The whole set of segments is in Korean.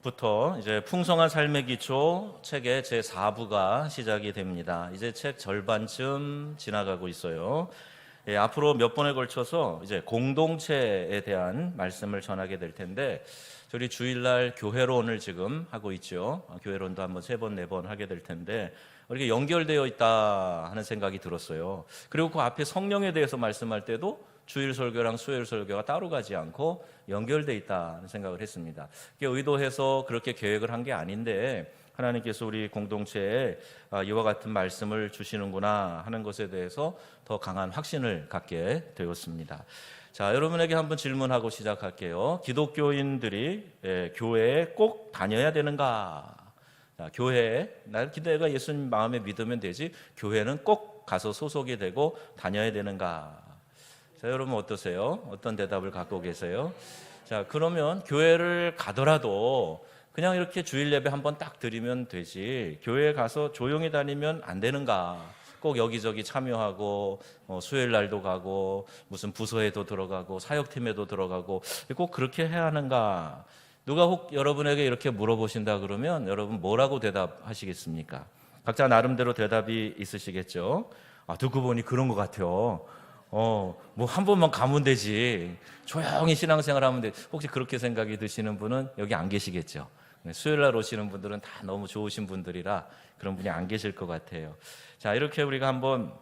부터 이제 풍성한 삶의 기초 책의 제 4부가 시작이 됩니다. 이제 책 절반쯤 지나가고 있어요. 앞으로 몇 번에 걸쳐서 이제 공동체에 대한 말씀을 전하게 될 텐데, 저희 주일날 교회론을 지금 하고 있죠. 교회론도 한번 3번, 4번 하게 될 텐데, 이렇게 연결되어 있다 하는 생각이 들었어요. 그리고 그 앞에 성령에 대해서 말씀할 때도 주일 설교랑 수요일 설교가 따로 가지 않고 연결되어 있다는 생각을 했습니다. 의도해서 그렇게 계획을 한 게 아닌데, 하나님께서 우리 공동체에 이와 같은 말씀을 주시는구나 하는 것에 대해서 더 강한 확신을 갖게 되었습니다. 자, 여러분에게 한번 질문하고 시작할게요. 기독교인들이 교회에 꼭 다녀야 되는가? 자, 교회에, 내가 예수님 마음에 믿으면 되지 교회는 꼭 가서 소속이 되고 다녀야 되는가? 자, 여러분 어떠세요? 어떤 대답을 갖고 계세요? 자, 그러면 교회를 가더라도 그냥 이렇게 주일 예배 한번 딱 드리면 되지, 교회에 가서 조용히 다니면 안 되는가? 꼭 여기저기 참여하고 수요일 날도 가고 무슨 부서에도 들어가고 사역팀에도 들어가고 꼭 그렇게 해야 하는가? 누가 혹 여러분에게 이렇게 물어보신다 그러면 여러분 뭐라고 대답하시겠습니까? 각자 나름대로 대답이 있으시겠죠? 듣고 보니 그런 것 같아요. 뭐 한 번만 가면 되지, 조용히 신앙생활 하면 돼. 혹시 그렇게 생각이 드시는 분은 여기 안 계시겠죠? 수요일 날 오시는 분들은 다 너무 좋으신 분들이라 그런 분이 안 계실 것 같아요. 자, 이렇게 우리가 한번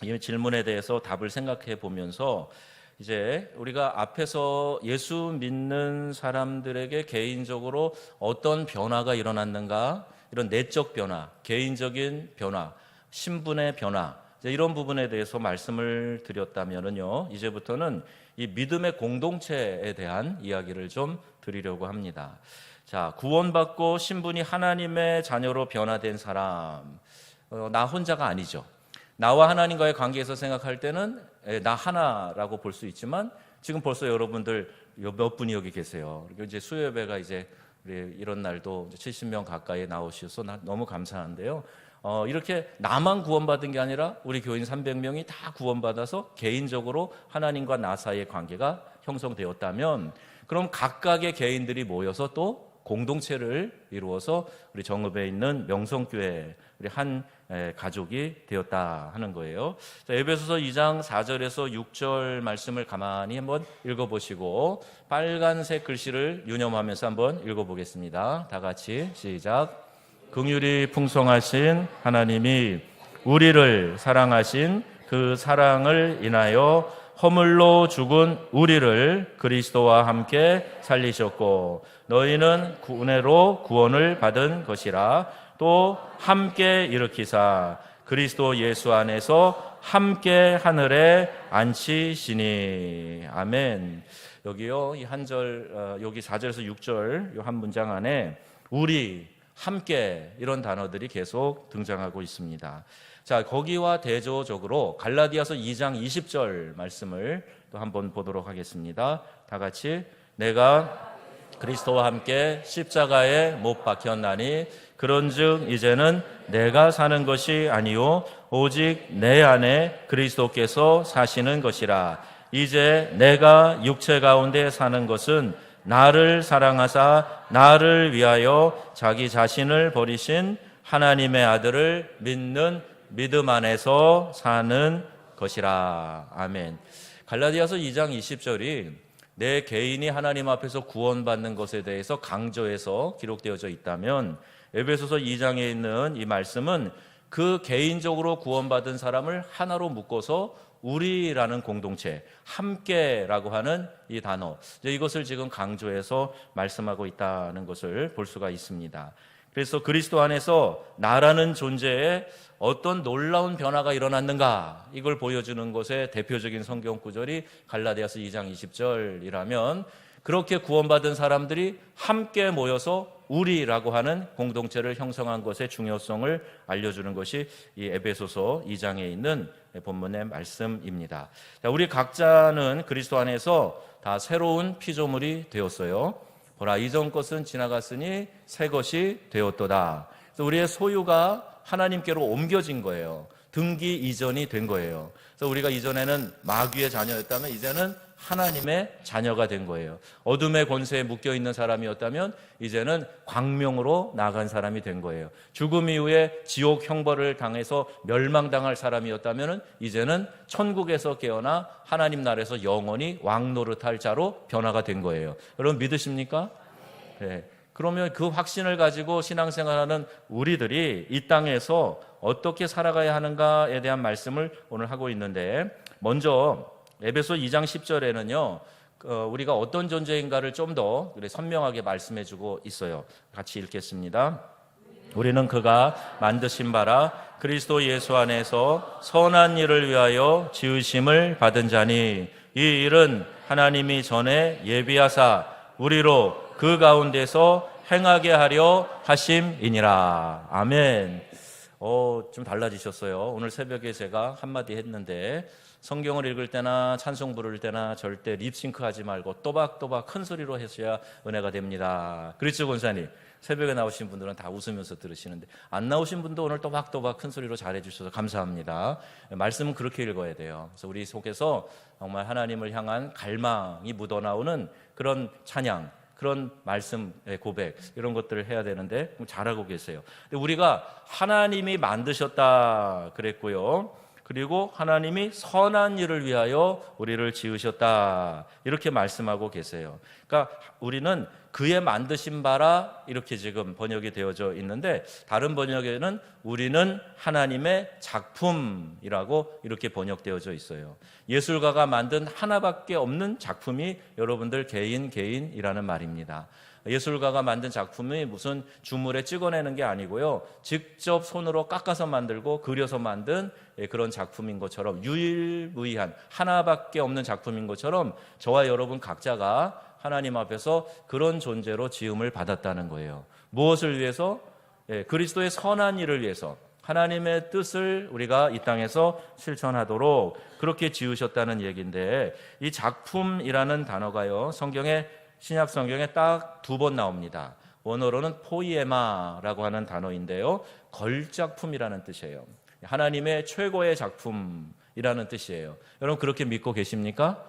이 질문에 대해서 답을 생각해 보면서, 이제 우리가 앞에서 예수 믿는 사람들에게 개인적으로 어떤 변화가 일어났는가, 이런 내적 변화, 개인적인 변화, 신분의 변화, 이런 부분에 대해서 말씀을 드렸다면은요, 이제부터는 이 믿음의 공동체에 대한 이야기를 좀 드리려고 합니다. 자, 구원받고 신분이 하나님의 자녀로 변화된 사람, 나 혼자가 아니죠. 나와 하나님과의 관계에서 생각할 때는 나 하나라고 볼 수 있지만, 지금 벌써 여러분들 몇 분이 여기 계세요. 그리고 이제 수요예배가 이제 이런 날도 70명 가까이 나오셔서 너무 감사한데요. 이렇게 나만 구원받은 게 아니라 우리 교인 300명이 다 구원받아서 개인적으로 하나님과 나 사이의 관계가 형성되었다면, 그럼 각각의 개인들이 모여서 또 공동체를 이루어서 우리 정읍에 있는 명성교회, 우리 한 가족이 되었다 하는 거예요. 자, 에베소서 2장 4절에서 6절 말씀을 가만히 한번 읽어보시고 빨간색 글씨를 유념하면서 한번 읽어보겠습니다. 다 같이 시작. 긍휼이 풍성하신 하나님이 우리를 사랑하신 그 사랑을 인하여 허물로 죽은 우리를 그리스도와 함께 살리셨고, 너희는 은혜로 구원을 받은 것이라. 또 함께 일으키사 그리스도 예수 안에서 함께 하늘에 앉히시니. 아멘. 여기요, 이 한 절, 여기 4절에서 6절 이 한 문장 안에 우리, 함께, 이런 단어들이 계속 등장하고 있습니다. 자, 거기와 대조적으로 갈라디아서 2장 20절 말씀을 또 한번 보도록 하겠습니다. 다 같이. 내가 그리스도와 함께 십자가에 못 박혔나니 그런즉 이제는 내가 사는 것이 아니요 오직 내 안에 그리스도께서 사시는 것이라. 이제 내가 육체 가운데 사는 것은 나를 사랑하사 나를 위하여 자기 자신을 버리신 하나님의 아들을 믿는 믿음 안에서 사는 것이라. 아멘. 갈라디아서 2장 20절이 내 개인이 하나님 앞에서 구원받는 것에 대해서 강조해서 기록되어져 있다면, 에베소서 2장에 있는 이 말씀은 그 개인적으로 구원받은 사람을 하나로 묶어서 우리라는 공동체, 함께라고 하는 이 단어, 이것을 지금 강조해서 말씀하고 있다는 것을 볼 수가 있습니다. 그래서 그리스도 안에서 나라는 존재에 어떤 놀라운 변화가 일어났는가, 이걸 보여주는 것의 대표적인 성경 구절이 갈라디아서 2장 20절이라면, 그렇게 구원받은 사람들이 함께 모여서 우리라고 하는 공동체를 형성한 것의 중요성을 알려주는 것이 이 에베소서 2장에 있는 본문의 말씀입니다. 자, 우리 각자는 그리스도 안에서 다 새로운 피조물이 되었어요. 보라, 이전 것은 지나갔으니 새 것이 되었도다. 그래서 우리의 소유가 하나님께로 옮겨진 거예요. 등기 이전이 된 거예요. 그래서 우리가 이전에는 마귀의 자녀였다면 이제는 하나님의 자녀가 된 거예요. 어둠의 권세에 묶여 있는 사람이었다면 이제는 광명으로 나간 사람이 된 거예요. 죽음 이후에 지옥 형벌을 당해서 멸망당할 사람이었다면 이제는 천국에서 깨어나 하나님 나라에서 영원히 왕노릇할 자로 변화가 된 거예요. 여러분 믿으십니까? 네. 그러면 그 확신을 가지고 신앙생활하는 우리들이 이 땅에서 어떻게 살아가야 하는가에 대한 말씀을 오늘 하고 있는데, 먼저 에베소 2장 10절에는요 우리가 어떤 존재인가를 좀 더 선명하게 말씀해주고 있어요. 같이 읽겠습니다. 우리는 그가 만드신 바라 그리스도 예수 안에서 선한 일을 위하여 지으심을 받은 자니, 이 일은 하나님이 전에 예비하사 우리로 그 가운데서 행하게 하려 하심이니라. 아멘. 좀 달라지셨어요. 오늘 새벽에 제가 한마디 했는데, 성경을 읽을 때나 찬송 부를 때나 절대 립싱크 하지 말고 또박또박 큰 소리로 하셔야 은혜가 됩니다. 그렇죠, 권사님? 새벽에 나오신 분들은 다 웃으면서 들으시는데, 안 나오신 분도 오늘 또박또박 큰 소리로 잘해 주셔서 감사합니다. 말씀은 그렇게 읽어야 돼요. 그래서 우리 속에서 정말 하나님을 향한 갈망이 묻어나오는 그런 찬양, 그런 말씀의 고백, 이런 것들을 해야 되는데 잘하고 계세요. 근데 우리가 하나님이 만드셨다 그랬고요, 그리고 하나님이 선한 일을 위하여 우리를 지으셨다, 이렇게 말씀하고 계세요. 그러니까 우리는 그의 만드신 바라, 이렇게 지금 번역이 되어져 있는데, 다른 번역에는 우리는 하나님의 작품이라고 이렇게 번역되어져 있어요. 예술가가 만든 하나밖에 없는 작품이 여러분들 개인이라는 말입니다. 예술가가 만든 작품이 무슨 주물에 찍어내는 게 아니고요, 직접 손으로 깎아서 만들고 그려서 만든 그런 작품인 것처럼, 유일무이한 하나밖에 없는 작품인 것처럼 저와 여러분 각자가 하나님 앞에서 그런 존재로 지음을 받았다는 거예요. 무엇을 위해서? 그리스도의 선한 일을 위해서, 하나님의 뜻을 우리가 이 땅에서 실천하도록 그렇게 지으셨다는 얘기인데, 이 작품이라는 단어가요 신약 성경에 딱 2번 나옵니다. 원어로는 포이에마라고 하는 단어인데요, 걸작품이라는 뜻이에요. 하나님의 최고의 작품이라는 뜻이에요. 여러분 그렇게 믿고 계십니까?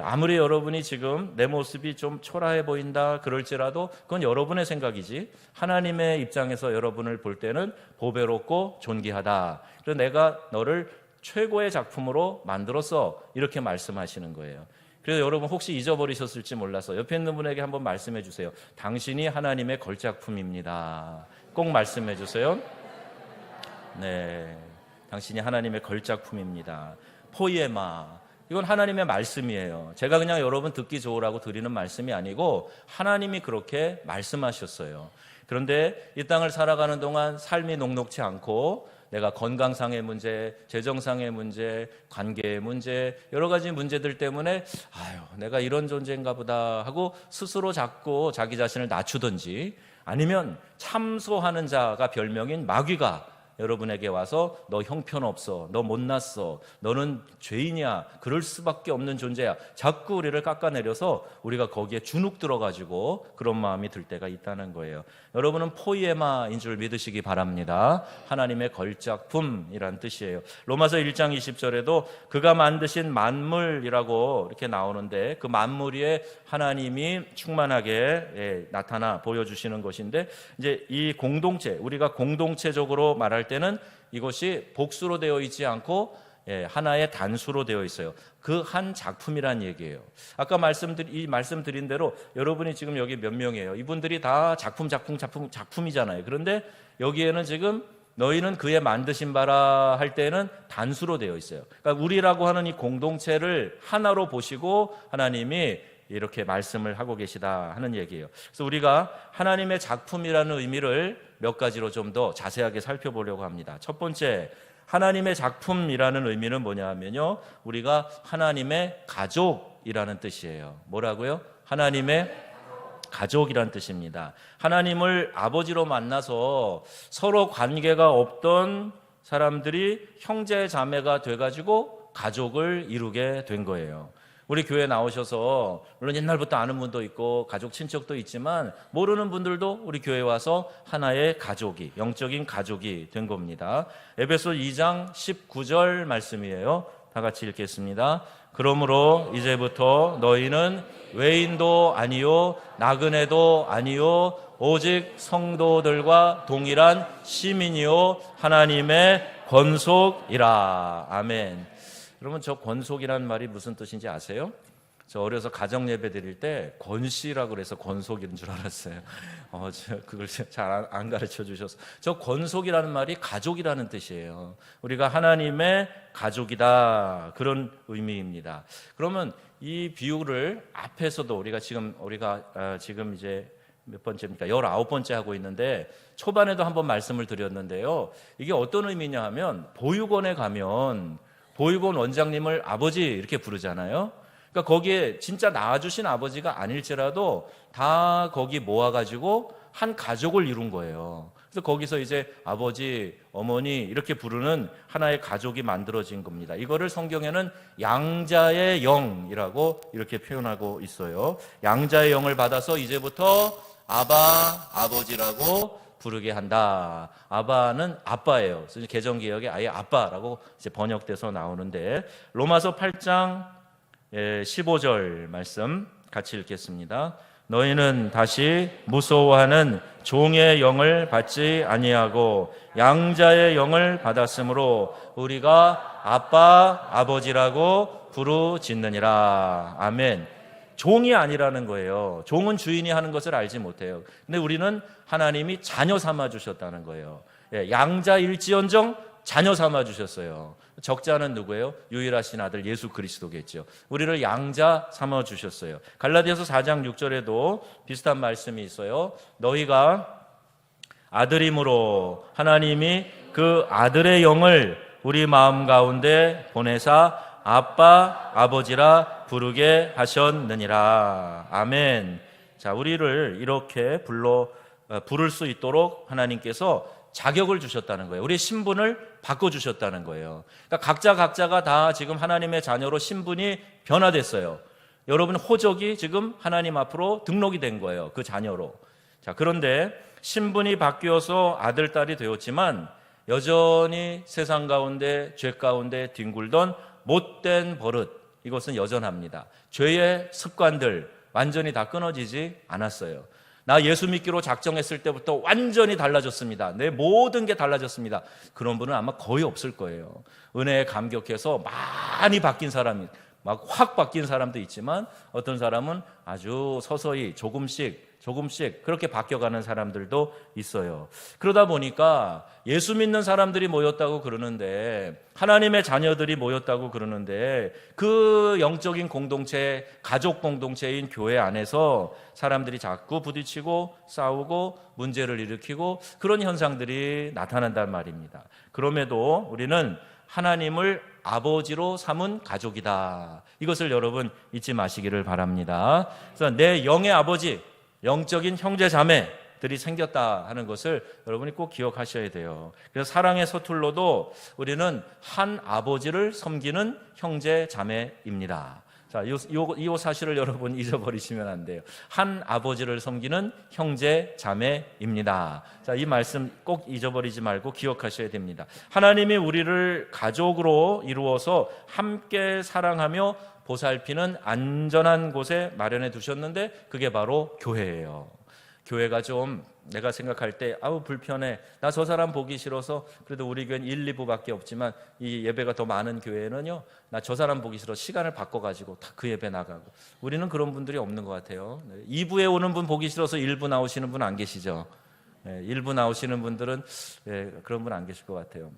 아무리 여러분이 지금 내 모습이 좀 초라해 보인다 그럴지라도 그건 여러분의 생각이지, 하나님의 입장에서 여러분을 볼 때는 보배롭고 존귀하다, 그래서 내가 너를 최고의 작품으로 만들었어, 이렇게 말씀하시는 거예요. 그래서 여러분 혹시 잊어버리셨을지 몰라서 옆에 있는 분에게 한번 말씀해 주세요. 당신이 하나님의 걸작품입니다. 꼭 말씀해 주세요. 네, 당신이 하나님의 걸작품입니다. 포이에마, 이건 하나님의 말씀이에요. 제가 그냥 여러분 듣기 좋으라고 드리는 말씀이 아니고 하나님이 그렇게 말씀하셨어요. 그런데 이 땅을 살아가는 동안 삶이 녹록지 않고 내가 건강상의 문제, 재정상의 문제, 관계의 문제, 여러 가지 문제들 때문에 내가 이런 존재인가 보다 하고 스스로 자꾸 자기 자신을 낮추든지, 아니면 참소하는 자가 별명인 마귀가 여러분에게 와서 너 형편없어, 너 못났어, 너는 죄인이야, 그럴 수밖에 없는 존재야, 자꾸 우리를 깎아내려서 우리가 거기에 주눅 들어가지고 그런 마음이 들 때가 있다는 거예요. 여러분은 포이에마인 줄 믿으시기 바랍니다. 하나님의 걸작품이란 뜻이에요. 로마서 1장 20절에도 그가 만드신 만물이라고 이렇게 나오는데, 그 만물 위에 하나님이 충만하게 나타나 보여주시는 것인데, 이제 이 공동체, 우리가 공동체적으로 말할 때는 이것이 복수로 되어 있지 않고 하나의 단수로 되어 있어요. 그 한 작품이란 얘기예요. 아까 말씀드린 대로 여러분이 지금 여기 몇 명이에요? 이분들이 다 작품이잖아요. 그런데 여기에는 지금 너희는 그의 만드신 바라 할 때는 단수로 되어 있어요. 그러니까 우리라고 하는 이 공동체를 하나로 보시고 하나님이 이렇게 말씀을 하고 계시다 하는 얘기예요. 그래서 우리가 하나님의 작품이라는 의미를 몇 가지로 좀 더 자세하게 살펴보려고 합니다. 첫 번째, 하나님의 작품이라는 의미는 뭐냐 하면요, 우리가 하나님의 가족이라는 뜻이에요. 뭐라고요? 하나님의 가족이란 뜻입니다. 하나님을 아버지로 만나서 서로 관계가 없던 사람들이 형제 자매가 돼가지고 가족을 이루게 된 거예요. 우리 교회 나오셔서 물론 옛날부터 아는 분도 있고 가족 친척도 있지만 모르는 분들도 우리 교회에 와서 하나의 가족이, 영적인 가족이 된 겁니다. 에베소 2장 19절 말씀이에요. 다 같이 읽겠습니다. 그러므로 이제부터 너희는 외인도 아니요 나그네도 아니요 오직 성도들과 동일한 시민이요 하나님의 권속이라. 아멘. 여러분, 저 권속이라는 말이 무슨 뜻인지 아세요? 저 어려서 가정 예배 드릴 때 권씨라고 그래서 권속인 줄 알았어요. 그걸 잘 안 가르쳐 주셔서. 저 권속이라는 말이 가족이라는 뜻이에요. 우리가 하나님의 가족이다, 그런 의미입니다. 그러면 이 비유를 앞에서도 우리가 지금 이제 몇 번째입니까? 19번째 하고 있는데 초반에도 한번 말씀을 드렸는데요. 이게 어떤 의미냐 하면 보육원에 가면 보육원 원장님을 아버지 이렇게 부르잖아요. 그러니까 거기에 진짜 낳아주신 아버지가 아닐지라도 다 거기 모아가지고 한 가족을 이룬 거예요. 그래서 거기서 이제 아버지, 어머니 이렇게 부르는 하나의 가족이 만들어진 겁니다. 이거를 성경에는 양자의 영이라고 이렇게 표현하고 있어요. 양자의 영을 받아서 이제부터 아바, 아버지라고 부르게 한다. 아바는 아빠예요. 그래서 개정개혁에 아예 아빠라고 이제 번역돼서 나오는데, 로마서 8장 15절 말씀 같이 읽겠습니다. 너희는 다시 무서워하는 종의 영을 받지 아니하고 양자의 영을 받았으므로 우리가 아빠, 아버지라고 부르짖느니라. 아멘. 종이 아니라는 거예요. 종은 주인이 하는 것을 알지 못해요. 근데 우리는 하나님이 자녀 삼아 주셨다는 거예요. 양자일지언정 자녀 삼아 주셨어요. 적자는 누구예요? 유일하신 아들 예수 그리스도겠죠. 우리를 양자 삼아 주셨어요. 갈라디아서 4장 6절에도 비슷한 말씀이 있어요. 너희가 아들임으로 하나님이 그 아들의 영을 우리 마음 가운데 보내사 아빠, 아버지라 부르게 하셨느니라. 아멘. 자, 우리를 이렇게 부를 수 있도록 하나님께서 자격을 주셨다는 거예요. 우리의 신분을 바꿔주셨다는 거예요. 그러니까 각자가 다 지금 하나님의 자녀로 신분이 변화됐어요. 여러분 호적이 지금 하나님 앞으로 등록이 된 거예요. 그 자녀로. 자, 그런데 신분이 바뀌어서 아들, 딸이 되었지만 여전히 세상 가운데 죄 가운데 뒹굴던 못된 버릇, 이것은 여전합니다. 죄의 습관들 완전히 다 끊어지지 않았어요. 나 예수 믿기로 작정했을 때부터 완전히 달라졌습니다. 내 모든 게 달라졌습니다. 그런 분은 아마 거의 없을 거예요. 은혜에 감격해서 많이 바뀐 사람이, 막 확 바뀐 사람도 있지만 어떤 사람은 아주 서서히 조금씩 그렇게 바뀌어가는 사람들도 있어요. 그러다 보니까 예수 믿는 사람들이 모였다고 그러는데, 하나님의 자녀들이 모였다고 그러는데, 그 영적인 공동체, 가족 공동체인 교회 안에서 사람들이 자꾸 부딪히고 싸우고 문제를 일으키고 그런 현상들이 나타난단 말입니다. 그럼에도 우리는 하나님을 아버지로 삼은 가족이다. 이것을 여러분 잊지 마시기를 바랍니다. 그래서 내 영의 아버지, 영적인 형제 자매들이 생겼다 하는 것을 여러분이 꼭 기억하셔야 돼요. 그래서 사랑의 서툴러도 우리는 한 아버지를 섬기는 형제 자매입니다. 자, 이 사실을 여러분 잊어버리시면 안 돼요. 한 아버지를 섬기는 형제 자매입니다. 자, 이 말씀 꼭 잊어버리지 말고 기억하셔야 됩니다. 하나님이 우리를 가족으로 이루어서 함께 사랑하며 보살피는 안전한 곳에 마련해 두셨는데 그게 바로 교회예요. 교회가 좀 내가 생각할 때 아우 불편해, 나 저 사람 보기 싫어서, 그래도 우리 교회는 1, 2부밖에 없지만 이 예배가 더 많은 교회는요, 나 저 사람 보기 싫어 시간을 바꿔가지고 다 그 예배 나가고. 우리는 그런 분들이 없는 것 같아요. 2부에 오는 분 보기 싫어서 1부 나오시는 분 안 계시죠? 1부 나오시는 분들은 그런 분 안 계실 것 같아요.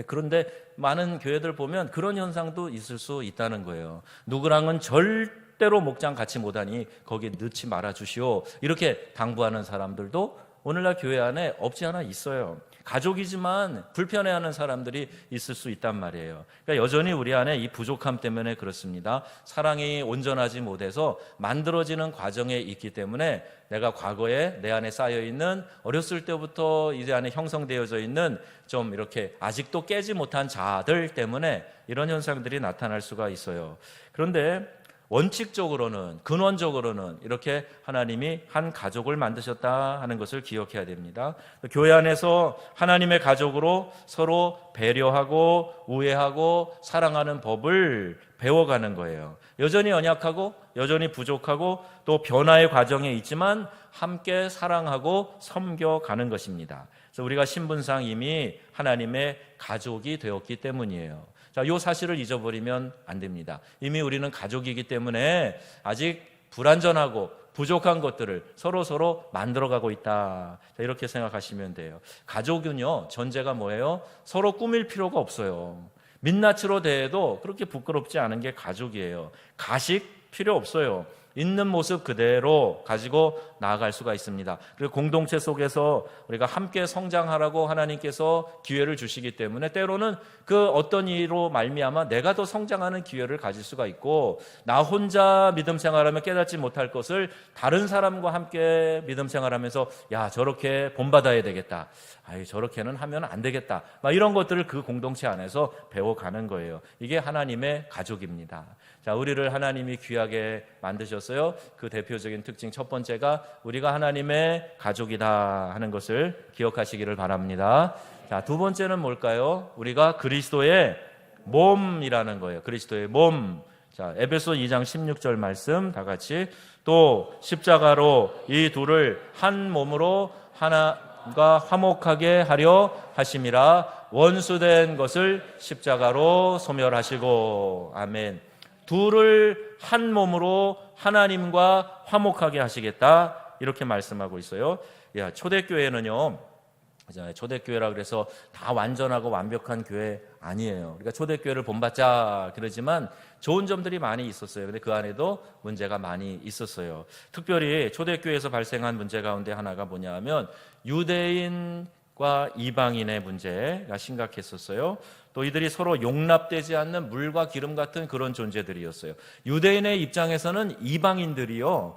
그런데 많은 교회들 보면 그런 현상도 있을 수 있다는 거예요. 누구랑은 절대로 목장 같이 못하니 거기에 넣지 말아 주시오, 이렇게 당부하는 사람들도 오늘날 교회 안에 없지 않아 있어요. 가족이지만 불편해하는 사람들이 있을 수 있단 말이에요. 그러니까 여전히 우리 안에 이 부족함 때문에 그렇습니다. 사랑이 온전하지 못해서 만들어지는 과정에 있기 때문에 내가 과거에 내 안에 쌓여있는, 어렸을 때부터 이제 안에 형성되어져 있는 좀 이렇게 아직도 깨지 못한 자들 때문에 이런 현상들이 나타날 수가 있어요. 그런데 원칙적으로는, 근원적으로는 이렇게 하나님이 한 가족을 만드셨다 하는 것을 기억해야 됩니다. 교회 안에서 하나님의 가족으로 서로 배려하고 우애하고 사랑하는 법을 배워가는 거예요. 여전히 연약하고 여전히 부족하고 또 변화의 과정에 있지만 함께 사랑하고 섬겨가는 것입니다. 그래서 우리가 신분상 이미 하나님의 가족이 되었기 때문이에요. 자, 이 사실을 잊어버리면 안 됩니다. 이미 우리는 가족이기 때문에 아직 불완전하고 부족한 것들을 서로 만들어가고 있다. 자, 이렇게 생각하시면 돼요. 가족은요, 전제가 뭐예요? 서로 꾸밀 필요가 없어요. 민낯으로 대해도 그렇게 부끄럽지 않은 게 가족이에요. 가식 필요 없어요. 있는 모습 그대로 가지고 나아갈 수가 있습니다. 그리고 공동체 속에서 우리가 함께 성장하라고 하나님께서 기회를 주시기 때문에 때로는 그 어떤 이로 말미암아 내가 더 성장하는 기회를 가질 수가 있고, 나 혼자 믿음 생활하면 깨닫지 못할 것을 다른 사람과 함께 믿음 생활하면서 야, 저렇게 본받아야 되겠다, 아이, 저렇게는 하면 안 되겠다, 막 이런 것들을 그 공동체 안에서 배워가는 거예요. 이게 하나님의 가족입니다. 자, 우리를 하나님이 귀하게 만드셨어요. 그 대표적인 특징 첫 번째가 우리가 하나님의 가족이다 하는 것을 기억하시기를 바랍니다. 자, 두 번째는 뭘까요? 우리가 그리스도의 몸이라는 거예요. 그리스도의 몸. 자, 에베소 2장 16절 말씀 다 같이. 또 십자가로 이 둘을 한 몸으로 하나가 화목하게 하려 하심이라. 원수된 것을 십자가로 소멸하시고. 아멘. 둘을 한 몸으로 하나님과 화목하게 하시겠다, 이렇게 말씀하고 있어요. 야, 초대교회는요, 초대교회라 그래서 다 완전하고 완벽한 교회 아니에요. 그러니까 초대교회를 본받자 그러지만 좋은 점들이 많이 있었어요. 근데 그 안에도 문제가 많이 있었어요. 특별히 초대교회에서 발생한 문제 가운데 하나가 뭐냐 하면 유대인과 이방인의 문제가 심각했었어요. 또 이들이 서로 용납되지 않는 물과 기름 같은 그런 존재들이었어요. 유대인의 입장에서는 이방인들이요,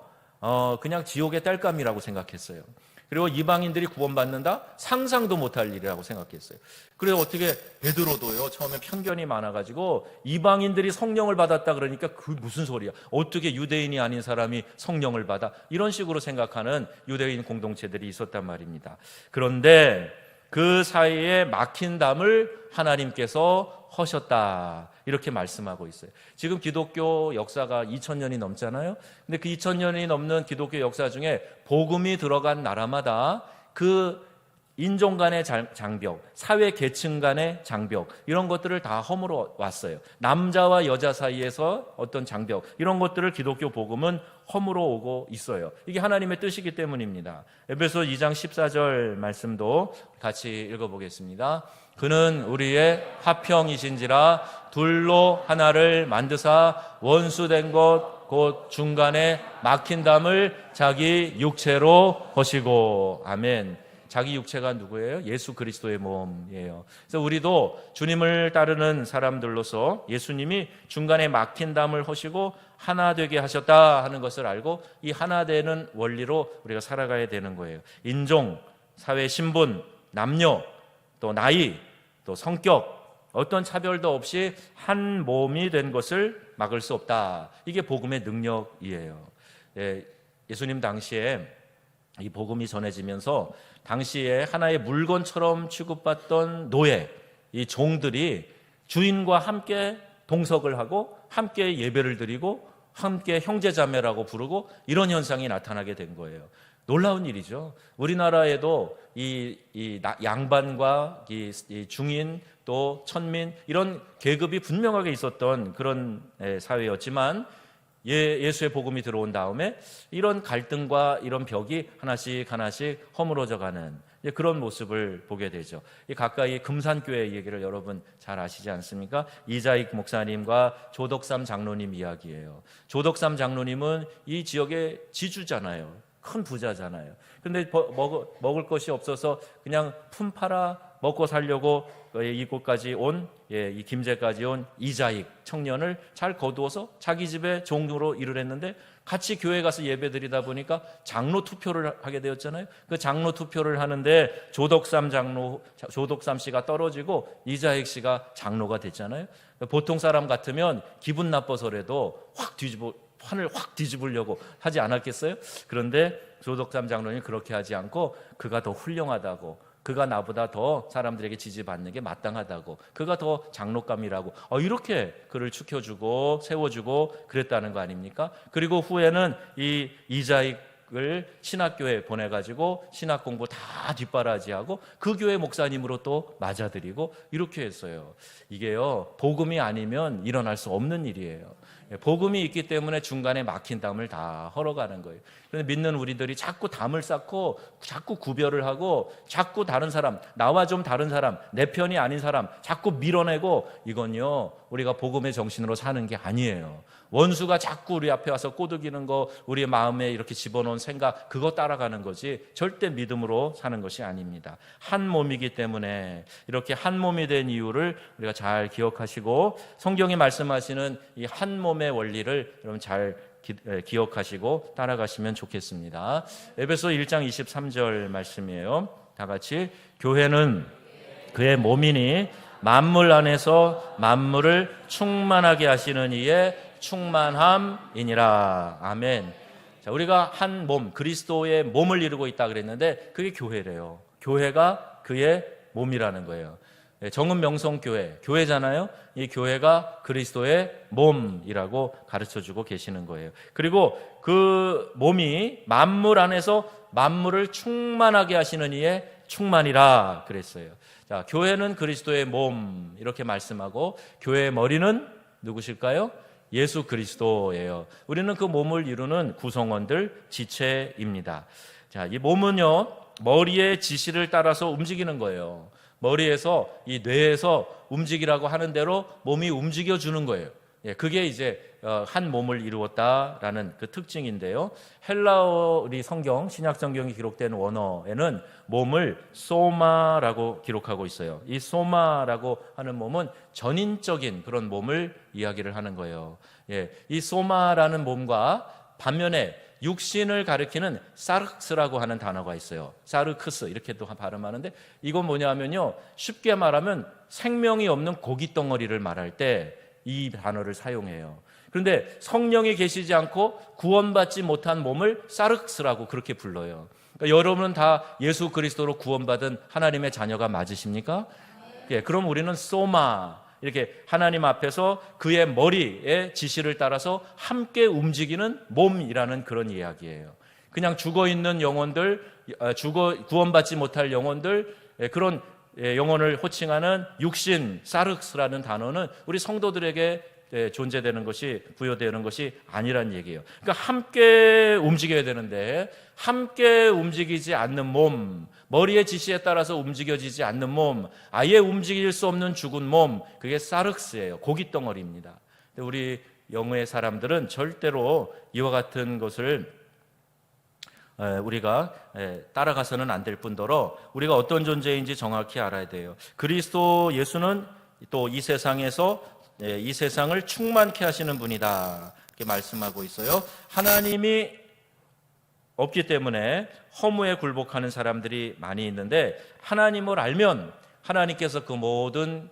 그냥 지옥의 땔감이라고 생각했어요. 그리고 이방인들이 구원받는다? 상상도 못할 일이라고 생각했어요. 그래서 어떻게 베드로도요, 처음에 편견이 많아가지고 이방인들이 성령을 받았다 그러니까 그 무슨 소리야? 어떻게 유대인이 아닌 사람이 성령을 받아? 이런 식으로 생각하는 유대인 공동체들이 있었단 말입니다. 그런데 그 사이에 막힌 담을 하나님께서 허셨다, 이렇게 말씀하고 있어요. 지금 기독교 역사가 2000년이 넘잖아요. 근데 그 2000년이 넘는 기독교 역사 중에 복음이 들어간 나라마다 그 인종 간의 장벽, 사회 계층 간의 장벽, 이런 것들을 다 허물어 왔어요. 남자와 여자 사이에서 어떤 장벽, 이런 것들을 기독교 복음은 허물어 오고 있어요. 이게 하나님의 뜻이기 때문입니다. 에베소 2장 14절 말씀도 같이 읽어보겠습니다. 그는 우리의 화평이신지라 둘로 하나를 만드사 원수된 것 곧 중간에 막힌 담을 자기 육체로 허시고. 아멘. 자기 육체가 누구예요? 예수 그리스도의 몸이에요. 그래서 우리도 주님을 따르는 사람들로서 예수님이 중간에 막힌 담을 허시고 하나 되게 하셨다 하는 것을 알고 이 하나 되는 원리로 우리가 살아가야 되는 거예요. 인종, 사회 신분, 남녀, 또 나이, 또 성격, 어떤 차별도 없이 한 몸이 된 것을 막을 수 없다. 이게 복음의 능력이에요. 예수님 당시에 이 복음이 전해지면서 당시에 하나의 물건처럼 취급받던 노예, 이 종들이 주인과 함께 동석을 하고 함께 예배를 드리고 함께 형제자매라고 부르고 이런 현상이 나타나게 된 거예요. 놀라운 일이죠. 우리나라에도 이 양반과 이 중인 또 천민 이런 계급이 분명하게 있었던 그런 사회였지만 예수의 복음이 들어온 다음에 이런 갈등과 이런 벽이 하나씩 허물어져 가는 그런 모습을 보게 되죠. 가까이 금산교회 얘기를 여러분 잘 아시지 않습니까? 이자익 목사님과 조덕삼 장로님 이야기예요. 조덕삼 장로님은 이 지역의 지주잖아요. 큰 부자잖아요. 근데 먹을 것이 없어서 그냥 품 팔아 먹고 살려고 이곳까지 온, 이 김제까지 온 이자익 청년을 잘 거두어서 자기 집에 종으로 일을 했는데 같이 교회 가서 예배 드리다 보니까 장로 투표를 하게 되었잖아요. 그 장로 투표를 하는데 조덕삼 씨가 떨어지고 이자익 씨가 장로가 됐잖아요. 보통 사람 같으면 기분 나빠서라도 확 뒤집어 판을 확 뒤집으려고 하지 않았겠어요? 그런데 조덕삼 장로는 그렇게 하지 않고 그가 더 훌륭하다고, 그가 나보다 더 사람들에게 지지받는 게 마땅하다고, 그가 더 장로감이라고 이렇게 그를 축혀주고 세워주고 그랬다는 거 아닙니까? 그리고 후에는 이 이자익을 신학교에 보내가지고 신학 공부 다 뒷바라지하고 그 교회 목사님으로 또 맞아들이고 이렇게 했어요. 이게요, 복음이 아니면 일어날 수 없는 일이에요. 복음이 있기 때문에 중간에 막힌 담을 다 헐어가는 거예요. 그런데 믿는 우리들이 자꾸 담을 쌓고 자꾸 구별을 하고 자꾸 다른 사람, 나와 좀 다른 사람, 내 편이 아닌 사람 자꾸 밀어내고, 이건요 우리가 복음의 정신으로 사는 게 아니에요. 원수가 자꾸 우리 앞에 와서 꼬드기는 거, 우리의 마음에 이렇게 집어넣은 생각, 그거 따라가는 거지 절대 믿음으로 사는 것이 아닙니다. 한 몸이기 때문에 이렇게 한 몸이 된 이유를 우리가 잘 기억하시고, 성경이 말씀하시는 이 한 몸의 원리를 여러분 잘 기억하시고 따라가시면 좋겠습니다. 에베소 1장 23절 말씀이에요. 다 같이, 교회는 그의 몸이니 만물 안에서 만물을 충만하게 하시는 이의 충만함이니라. 아멘. 자, 우리가 한 몸, 그리스도의 몸을 이루고 있다 그랬는데 그게 교회래요. 교회가 그의 몸이라는 거예요. 정은 명성교회, 교회잖아요. 이 교회가 그리스도의 몸이라고 가르쳐주고 계시는 거예요. 그리고 그 몸이 만물 안에서 만물을 충만하게 하시는 이의 충만이라 그랬어요. 자, 교회는 그리스도의 몸 이렇게 말씀하고, 교회의 머리는 누구실까요? 예수 그리스도예요. 우리는 그 몸을 이루는 구성원들, 지체입니다. 자, 이 몸은요 머리의 지시를 따라서 움직이는 거예요. 머리에서, 이 뇌에서 움직이라고 하는 대로 몸이 움직여주는 거예요. 그게 이제 한 몸을 이루었다라는 그 특징인데요. 헬라어 우리 성경, 신약 성경이 기록된 원어에는 몸을 소마라고 기록하고 있어요. 이 소마라고 하는 몸은 전인적인 그런 몸을 이야기를 하는 거예요. 이 소마라는 몸과 반면에 육신을 가리키는 사르크스라고 하는 단어가 있어요. 사르크스 이렇게도 발음하는데, 이건 뭐냐면요, 쉽게 말하면 생명이 없는 고기 덩어리를 말할 때 이 단어를 사용해요. 그런데 성령이 계시지 않고 구원받지 못한 몸을 사르크스라고 그렇게 불러요. 그러니까 여러분은 다 예수 그리스도로 구원받은 하나님의 자녀가 맞으십니까? 그럼 우리는 소마, 이렇게 하나님 앞에서 그의 머리의 지시를 따라서 함께 움직이는 몸이라는 그런 이야기예요. 그냥 죽어있는 영혼들, 구원받지 못할 영혼들, 그런 영혼을 호칭하는 육신, 사르크스라는 단어는 우리 성도들에게 존재되는 것이, 부여되는 것이 아니란 얘기예요. 그러니까 함께 움직여야 되는데 함께 움직이지 않는 몸, 머리의 지시에 따라서 움직여지지 않는 몸, 아예 움직일 수 없는 죽은 몸, 그게 사르크스예요. 고깃덩어리입니다. 우리 영의 사람들은 절대로 이와 같은 것을 우리가 따라가서는 안 될 뿐더러 우리가 어떤 존재인지 정확히 알아야 돼요. 그리스도 예수는 또 이 세상에서 이 세상을 충만케 하시는 분이다, 이렇게 말씀하고 있어요. 하나님이 없기 때문에 허무에 굴복하는 사람들이 많이 있는데, 하나님을 알면 하나님께서 그 모든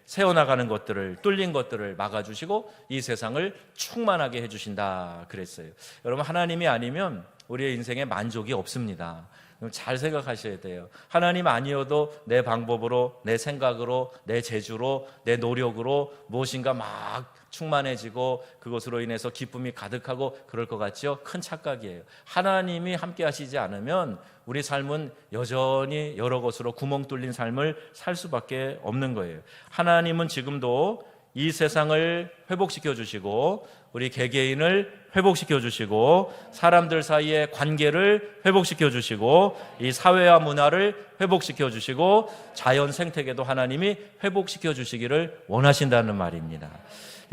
새어나가는 것들을, 뚫린 것들을 막아주시고 이 세상을 충만하게 해주신다 그랬어요. 여러분, 하나님이 아니면 우리의 인생에 만족이 없습니다. 잘 생각하셔야 돼요. 하나님 아니어도 내 방법으로, 내 생각으로, 내 재주로, 내 노력으로 무엇인가 막 충만해지고 그것으로 인해서 기쁨이 가득하고 그럴 것 같죠? 큰 착각이에요. 하나님이 함께 하시지 않으면 우리 삶은 여전히 여러 것으로 구멍 뚫린 삶을 살 수밖에 없는 거예요. 하나님은 지금도 이 세상을 회복시켜 주시고 우리 개개인을 회복시켜 주시고 사람들 사이의 관계를 회복시켜 주시고 이 사회와 문화를 회복시켜 주시고 자연 생태계도 하나님이 회복시켜 주시기를 원하신다는 말입니다.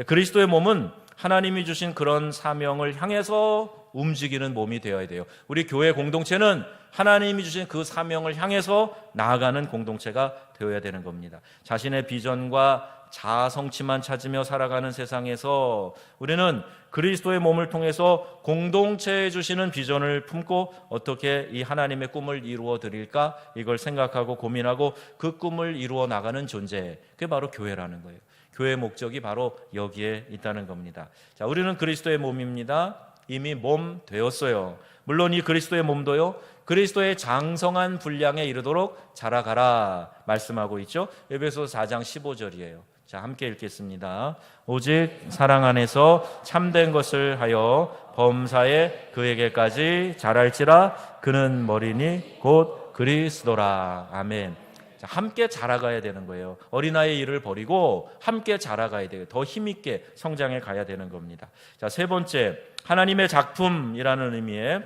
그리스도의 몸은 하나님이 주신 그런 사명을 향해서 움직이는 몸이 되어야 돼요. 우리 교회 공동체는 하나님이 주신 그 사명을 향해서 나아가는 공동체가 되어야 되는 겁니다. 자신의 비전과 자아 성취만 찾으며 살아가는 세상에서 우리는 그리스도의 몸을 통해서 공동체에 주시는 비전을 품고 어떻게 이 하나님의 꿈을 이루어 드릴까, 이걸 생각하고 고민하고 그 꿈을 이루어 나가는 존재, 그게 바로 교회라는 거예요. 교회의 목적이 바로 여기에 있다는 겁니다. 자, 우리는 그리스도의 몸입니다. 이미 몸 되었어요. 물론 이 그리스도의 몸도요, 그리스도의 장성한 분량에 이르도록 자라가라 말씀하고 있죠. 에베소서 4장 15절이에요. 자, 함께 읽겠습니다. 오직 사랑 안에서 참된 것을 하여 범사에 그에게까지 자랄지라. 그는 머리니 곧 그리스도라. 아멘. 자, 함께 자라가야 되는 거예요. 어린아이의 일을 버리고 함께 자라가야 돼요. 더 힘있게 성장해 가야 되는 겁니다. 자, 세 번째, 하나님의 작품이라는 의미에,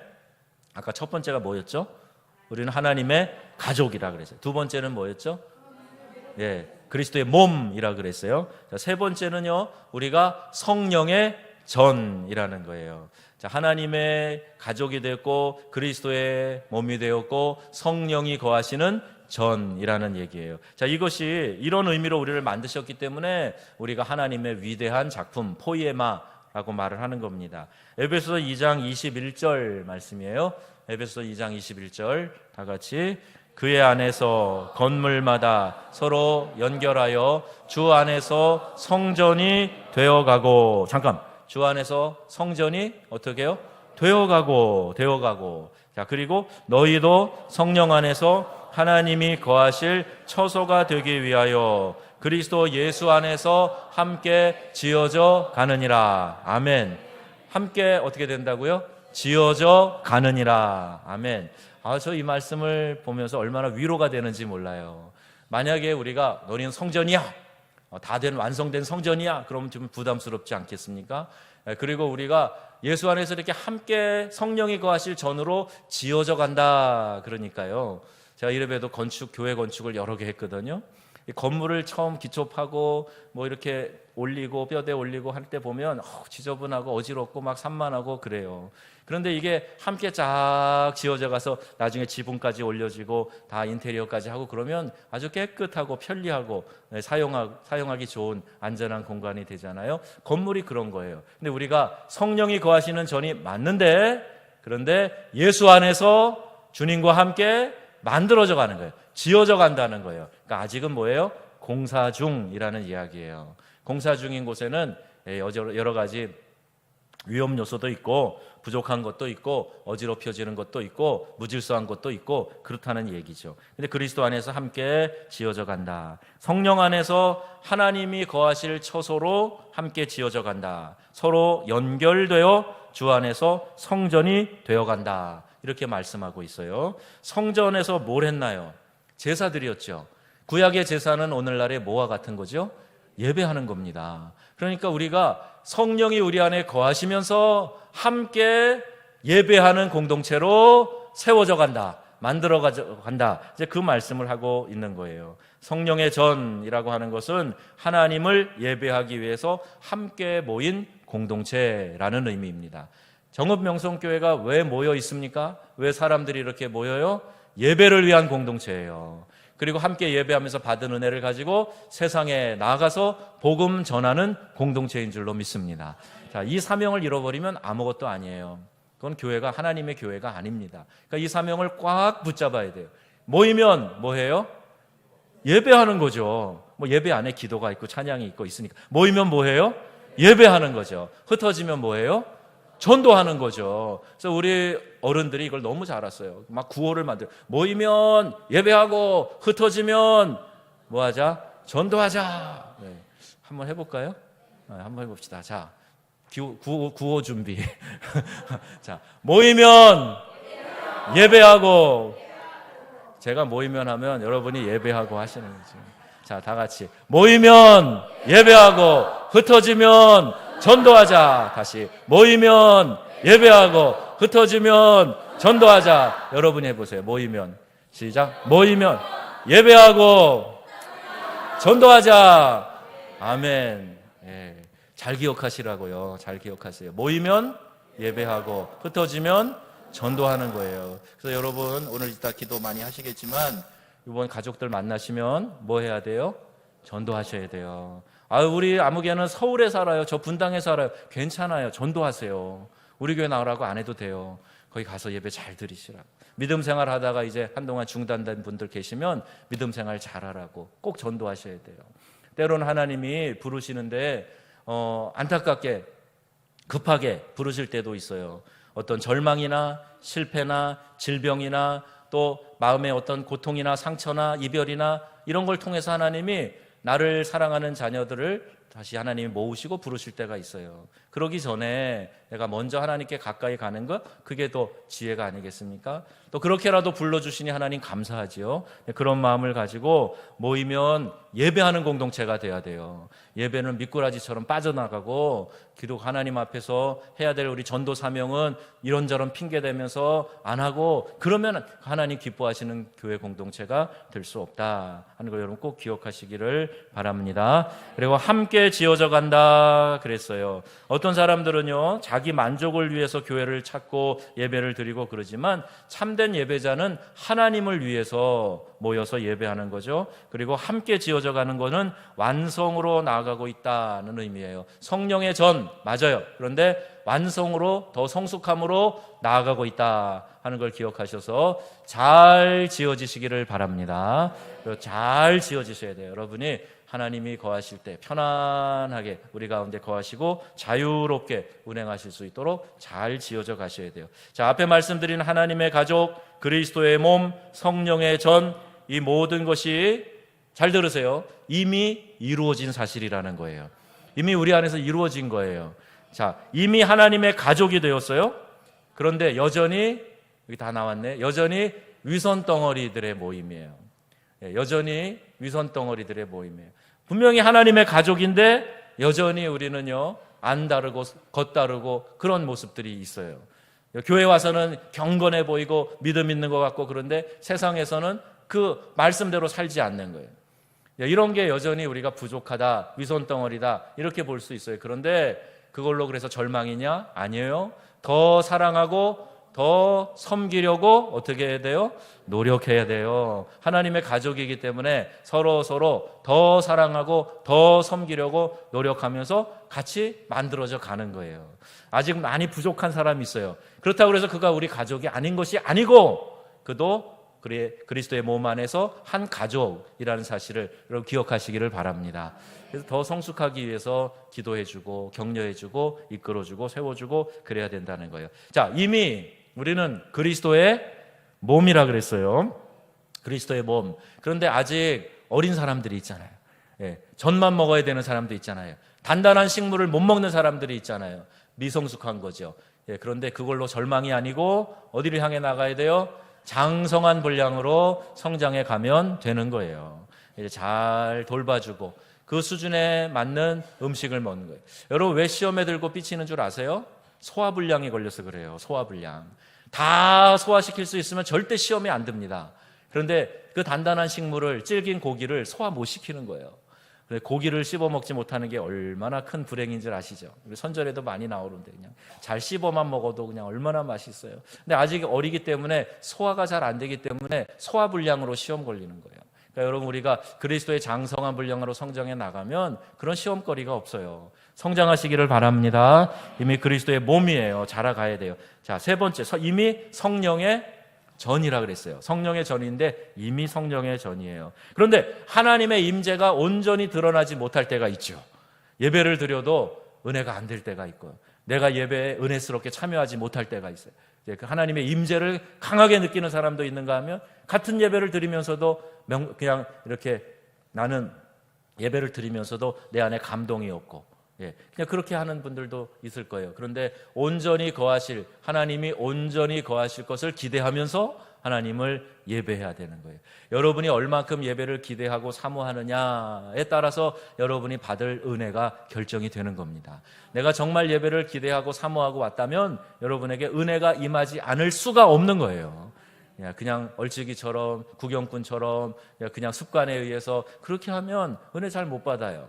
아까 첫 번째가 뭐였죠? 우리는 하나님의 가족이라 그랬어요. 두 번째는 뭐였죠? 예, 그리스도의 몸이라 그랬어요. 자, 세 번째는요, 우리가 성령의 전이라는 거예요. 자, 하나님의 가족이 되었고 그리스도의 몸이 되었고 성령이 거하시는 전이라는 얘기예요. 자, 이것이 이런 의미로 우리를 만드셨기 때문에 우리가 하나님의 위대한 작품, 포이에마라고 말을 하는 겁니다. 에베소서 2장 21절 말씀이에요. 에베소서 2장 21절 다 같이, 그의 안에서 건물마다 서로 연결하여 주 안에서 성전이 되어가고, 잠깐, 주 안에서 성전이 어떻게 해요? 되어가고. 자, 그리고 너희도 성령 안에서 하나님이 거하실 처소가 되기 위하여 그리스도 예수 안에서 함께 지어져 가느니라. 아멘. 함께 어떻게 된다고요? 지어져 가느니라. 아멘. 저 이 말씀을 보면서 얼마나 위로가 되는지 몰라요. 만약에 우리가 너희는 성전이야, 다 된 완성된 성전이야, 그러면 좀 부담스럽지 않겠습니까? 그리고 우리가 예수 안에서 이렇게 함께 성령이 거하실 전으로 지어져 간다 그러니까요. 제가 이래봬도 교회 건축을 여러 개 했거든요. 이 건물을 처음 기초 파고 뭐 이렇게 올리고 뼈대 올리고 할 때 보면 지저분하고 어지럽고 막 산만하고 그래요. 그런데 이게 함께 쫙 지어져 가서 나중에 지붕까지 올려지고 다 인테리어까지 하고 그러면 아주 깨끗하고 편리하고 사용하기 좋은 안전한 공간이 되잖아요. 건물이 그런 거예요. 근데 우리가 성령이 거하시는 전이 맞는데, 그런데 예수 안에서 주님과 함께 만들어져 가는 거예요. 지어져 간다는 거예요. 그러니까 아직은 뭐예요? 공사 중이라는 이야기예요. 공사 중인 곳에는 여러 가지 위험 요소도 있고 부족한 것도 있고 어지럽혀지는 것도 있고 무질서한 것도 있고 그렇다는 얘기죠. 근데 그리스도 안에서 함께 지어져 간다. 성령 안에서 하나님이 거하실 처소로 함께 지어져 간다. 서로 연결되어 주 안에서 성전이 되어 간다. 이렇게 말씀하고 있어요. 성전에서 뭘 했나요? 제사 드렸죠. 구약의 제사는 오늘날의 뭐와 같은 거죠? 예배하는 겁니다. 그러니까 우리가 성령이 우리 안에 거하시면서 함께 예배하는 공동체로 세워져 간다, 만들어 간다. 이제 그 말씀을 하고 있는 거예요. 성령의 전이라고 하는 것은 하나님을 예배하기 위해서 함께 모인 공동체라는 의미입니다. 정읍명성교회가 왜 모여 있습니까? 왜 사람들이 이렇게 모여요? 예배를 위한 공동체예요. 그리고 함께 예배하면서 받은 은혜를 가지고 세상에 나아가서 복음 전하는 공동체인 줄로 믿습니다. 자, 이 사명을 잃어버리면 아무것도 아니에요. 그건 교회가 하나님의 교회가 아닙니다. 그러니까 이 사명을 꽉 붙잡아야 돼요. 모이면 뭐 해요? 예배하는 거죠. 뭐 예배 안에 기도가 있고 찬양이 있고 있으니까. 모이면 뭐 해요? 예배하는 거죠. 흩어지면 뭐 해요? 전도하는 거죠. 그래서 우리 어른들이 이걸 너무 잘 알았어요. 막 구호를 만들어. 모이면 예배하고 흩어지면 뭐 하자? 전도하자. 네. 한번 해볼까요? 네, 한번 해봅시다. 자, 구호 준비. 자, 모이면 예배하고. 제가 모이면 하면 여러분이 예배하고 하시는 거죠. 자, 다 같이 모이면 예배하고 흩어지면 전도하자. 다시 모이면 예배하고 흩어지면 전도하자. 여러분이 해보세요. 모이면 시작. 모이면 예배하고 전도하자. 아멘. 예. 잘 기억하시라고요. 잘 기억하세요. 모이면 예배하고 흩어지면 전도하는 거예요. 그래서 여러분 오늘 이따 기도 많이 하시겠지만 이번 가족들 만나시면 뭐 해야 돼요? 전도하셔야 돼요. 우리 아무개는 서울에 살아요. 저 분당에 살아요. 괜찮아요. 전도하세요. 우리 교회 나오라고 안 해도 돼요. 거기 가서 예배 잘 드리시라고. 믿음 생활 하다가 이제 한동안 중단된 분들 계시면 믿음 생활 잘하라고 꼭 전도하셔야 돼요. 때로는 하나님이 부르시는데 안타깝게 급하게 부르실 때도 있어요. 어떤 절망이나 실패나 질병이나 또 마음의 어떤 고통이나 상처나 이별이나 이런 걸 통해서 하나님이 나를 사랑하는 자녀들을 다시 하나님이 모으시고 부르실 때가 있어요. 그러기 전에 내가 먼저 하나님께 가까이 가는 것, 그게 더 지혜가 아니겠습니까? 또 그렇게라도 불러주시니 하나님 감사하지요. 그런 마음을 가지고 모이면 예배하는 공동체가 돼야 돼요. 예배는 미꾸라지처럼 빠져나가고 기도 하나님 앞에서 해야 될 우리 전도 사명은 이런저런 핑계대면서 안 하고 그러면 하나님 기뻐하시는 교회 공동체가 될 수 없다 하는 걸 여러분 꼭 기억하시기를 바랍니다. 그리고 함께 지어져 간다 그랬어요. 어떤 사람들은요 자기 만족을 위해서 교회를 찾고 예배를 드리고 그러지만 참된 예배자는 하나님을 위해서 모여서 예배하는 거죠. 그리고 함께 지어져 가는 것은 완성으로 나아가고 있다는 의미예요. 성령의 전 맞아요. 그런데 완성으로 더 성숙함으로 나아가고 있다 하는 걸 기억하셔서 잘 지어지시기를 바랍니다. 잘 지어지셔야 돼요. 여러분이 하나님이 거하실 때 편안하게 우리 가운데 거하시고 자유롭게 운행하실 수 있도록 잘 지어져 가셔야 돼요. 자, 앞에 말씀드린 하나님의 가족, 그리스도의 몸, 성령의 전, 이 모든 것이 잘 들으세요. 이미 이루어진 사실이라는 거예요. 이미 우리 안에서 이루어진 거예요. 자, 이미 하나님의 가족이 되었어요. 그런데 여전히 여기 다 나왔네. 여전히 위선 덩어리들의 모임이에요. 여전히 위선 덩어리들의 모임이에요. 분명히 하나님의 가족인데 여전히 우리는요 안 다르고 겉다르고 그런 모습들이 있어요. 교회 와서는 경건해 보이고 믿음 있는 것 같고 그런데 세상에서는 그 말씀대로 살지 않는 거예요. 이런 게 여전히 우리가 부족하다, 위선 덩어리다 이렇게 볼 수 있어요. 그런데 그걸로 그래서 절망이냐? 아니에요. 더 사랑하고 더 섬기려고 어떻게 해야 돼요? 노력해야 돼요. 하나님의 가족이기 때문에 서로 더 사랑하고 더 섬기려고 노력하면서 같이 만들어져 가는 거예요. 아직 많이 부족한 사람이 있어요. 그렇다고 해서 그가 우리 가족이 아닌 것이 아니고 그도 그리스도의 몸 안에서 한 가족이라는 사실을 여러분 기억하시기를 바랍니다. 그래서 더 성숙하기 위해서 기도해주고 격려해주고 이끌어주고 세워주고 그래야 된다는 거예요. 자, 이미 우리는 그리스도의 몸이라 그랬어요. 그리스도의 몸. 그런데 아직 어린 사람들이 있잖아요. 젖만 먹어야 되는 사람도 있잖아요. 단단한 식물을 못 먹는 사람들이 있잖아요. 미성숙한 거죠. 그런데 그걸로 절망이 아니고 어디를 향해 나가야 돼요? 장성한 분량으로 성장해 가면 되는 거예요. 이제 잘 돌봐주고 그 수준에 맞는 음식을 먹는 거예요. 여러분 왜 시험에 들고 삐치는 줄 아세요? 소화불량이 걸려서 그래요. 소화불량. 다 소화시킬 수 있으면 절대 시험에 안 듭니다. 그런데 그 단단한 식물을 질긴 고기를 소화 못 시키는 거예요. 고기를 씹어 먹지 못하는 게 얼마나 큰 불행인 줄 아시죠? 우리 선절에도 많이 나오는데 그냥 잘 씹어만 먹어도 그냥 얼마나 맛있어요. 근데 아직 어리기 때문에 소화가 잘 안 되기 때문에 소화불량으로 시험 걸리는 거예요. 그러니까 여러분 우리가 그리스도의 장성한 분량으로 성장해 나가면 그런 시험거리가 없어요. 성장하시기를 바랍니다. 이미 그리스도의 몸이에요. 자라가야 돼요. 자, 세 번째, 이미 성령의 전이라 그랬어요. 성령의 전인데 이미 성령의 전이에요. 그런데 하나님의 임재가 온전히 드러나지 못할 때가 있죠. 예배를 드려도 은혜가 안 될 때가 있고요. 내가 예배에 은혜스럽게 참여하지 못할 때가 있어요. 그 하나님의 임재를 강하게 느끼는 사람도 있는가 하면 같은 예배를 드리면서도 그냥 이렇게 나는 예배를 드리면서도 내 안에 감동이 없고 그냥 그렇게 하는 분들도 있을 거예요. 그런데 온전히 거하실 하나님이 온전히 거하실 것을 기대하면서 하나님을 예배해야 되는 거예요. 여러분이 얼만큼 예배를 기대하고 사모하느냐에 따라서 여러분이 받을 은혜가 결정이 되는 겁니다. 내가 정말 예배를 기대하고 사모하고 왔다면 여러분에게 은혜가 임하지 않을 수가 없는 거예요. 그냥 얼치기처럼 구경꾼처럼 그냥 습관에 의해서 그렇게 하면 은혜 잘 못 받아요.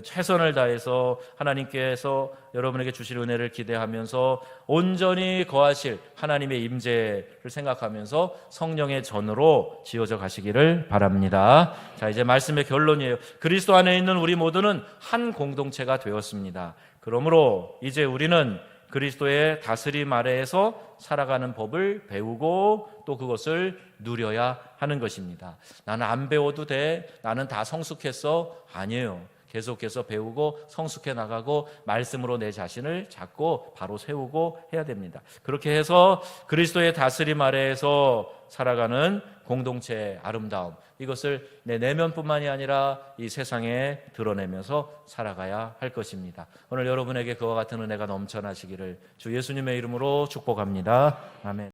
최선을 다해서 하나님께서 여러분에게 주실 은혜를 기대하면서 온전히 거하실 하나님의 임재를 생각하면서 성령의 전으로 지어져 가시기를 바랍니다. 자, 이제 말씀의 결론이에요. 그리스도 안에 있는 우리 모두는 한 공동체가 되었습니다. 그러므로 이제 우리는 그리스도의 다스림 아래에서 살아가는 법을 배우고 또 그것을 누려야 하는 것입니다. 나는 안 배워도 돼. 나는 다 성숙했어. 아니에요. 계속해서 배우고 성숙해 나가고 말씀으로 내 자신을 잡고 바로 세우고 해야 됩니다. 그렇게 해서 그리스도의 다스림 아래에서 살아가는 공동체의 아름다움, 이것을 내 내면뿐만이 아니라 이 세상에 드러내면서 살아가야 할 것입니다. 오늘 여러분에게 그와 같은 은혜가 넘쳐나시기를 주 예수님의 이름으로 축복합니다. 아멘.